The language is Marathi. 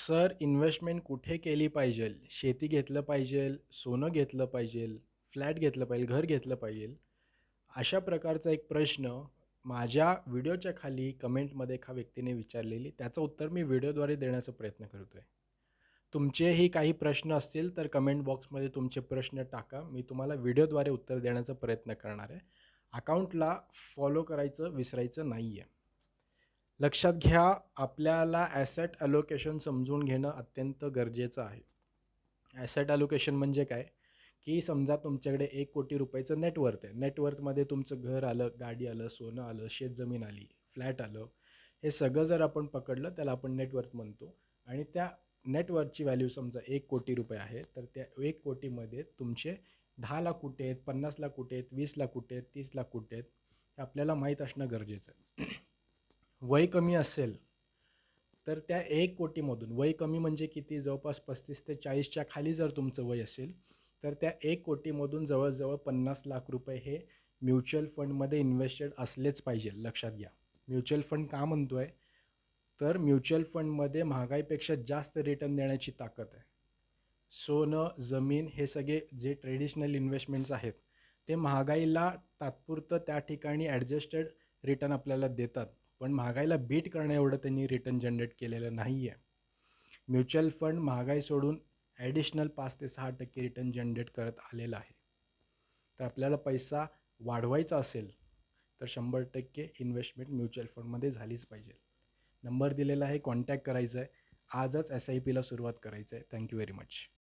सर इन्व्हेस्टमेंट कुठे केली पाहिजे? शेती घेतलं पाहिजे, सोनं घेतलं पाहिजे, फ्लॅट घेतलं पाहिजे, घर घेतलं पाहिजे? अशा प्रकारचा एक प्रश्न माझ्या व्हिडिओच्या खाली कमेंटमध्ये एका व्यक्तीने विचारलेली. त्याचं उत्तर मी व्हिडिओद्वारे देण्याचा प्रयत्न करतो आहे. तुमचेही काही प्रश्न असतील तर कमेंट बॉक्समध्ये तुमचे प्रश्न टाका. मी तुम्हाला व्हिडिओद्वारे उत्तर देण्याचा प्रयत्न करणार आहे. अकाउंटला फॉलो करायचं विसरायचं नाही आहे. लक्षात घ्या, आपल्याला ॲसेट ॲलोकेशन समजून घेणं अत्यंत गरजेचं आहे. ॲसेट ॲलोकेशन म्हणजे काय, की समजा तुमच्याकडे 1,00,00,000 रुपयाचं नेटवर्थ आहे. नेटवर्थमध्ये तुमचं घर आलं, गाडी आलं, सोनं आलं, शेतजमीन आली, फ्लॅट आलं. हे सगळं जर आपण पकडलं त्याला आपण नेटवर्थ म्हणतो. आणि त्या नेटवर्थची व्हॅल्यू समजा 1,00,00,000 रुपये आहे, तर त्या 1,00,00,000मध्ये तुमचे 10,00,000 कुठे आहेत, 50,00,000 कुठे आहेत, 20,00,000 कुठे आहेत, 30,00,000 कुठे आहेत, हे आपल्याला माहीत असणं गरजेचं आहे. वय कमी असेल तर त्या 1,00,00,000मधून, वय कमी म्हणजे किती, जवळपास 35 ते 40च्या खाली जर तुमचं वय असेल तर त्या 1,00,00,000मधून जवळजवळ 50,00,000 रुपये हे म्युच्युअल फंडमध्ये इन्व्हेस्टेड असलेच पाहिजे. लक्षात घ्या, म्युच्युअल फंड का म्हणतो आहे, तर म्युच्युअल फंडमध्ये महागाईपेक्षा जास्त रिटर्न देण्याची ताकद आहे. सोनं, जमीन हे सगळे जे ट्रेडिशनल इन्व्हेस्टमेंट्स आहेत ते महागाईला तात्पुरतं त्या ठिकाणी ॲडजस्टेड रिटर्न आपल्याला देतात, पण महागाईला बीट करण्या एवढं त्यांनी रिटर्न जनरेट केलेलं नाही आहे. म्युच्युअल फंड महागाई सोडून ॲडिशनल 5 ते 6% रिटर्न जनरेट करत आलेलं आहे. तर आपल्याला पैसा वाढवायचा असेल तर 100% इन्व्हेस्टमेंट म्युच्युअल फंडमध्ये झालीच पाहिजे. नंबर दिलेला आहे, कॉन्टॅक्ट करायचं आहे. आजच SIPला सुरुवात करायचं आहे. Thank you very much.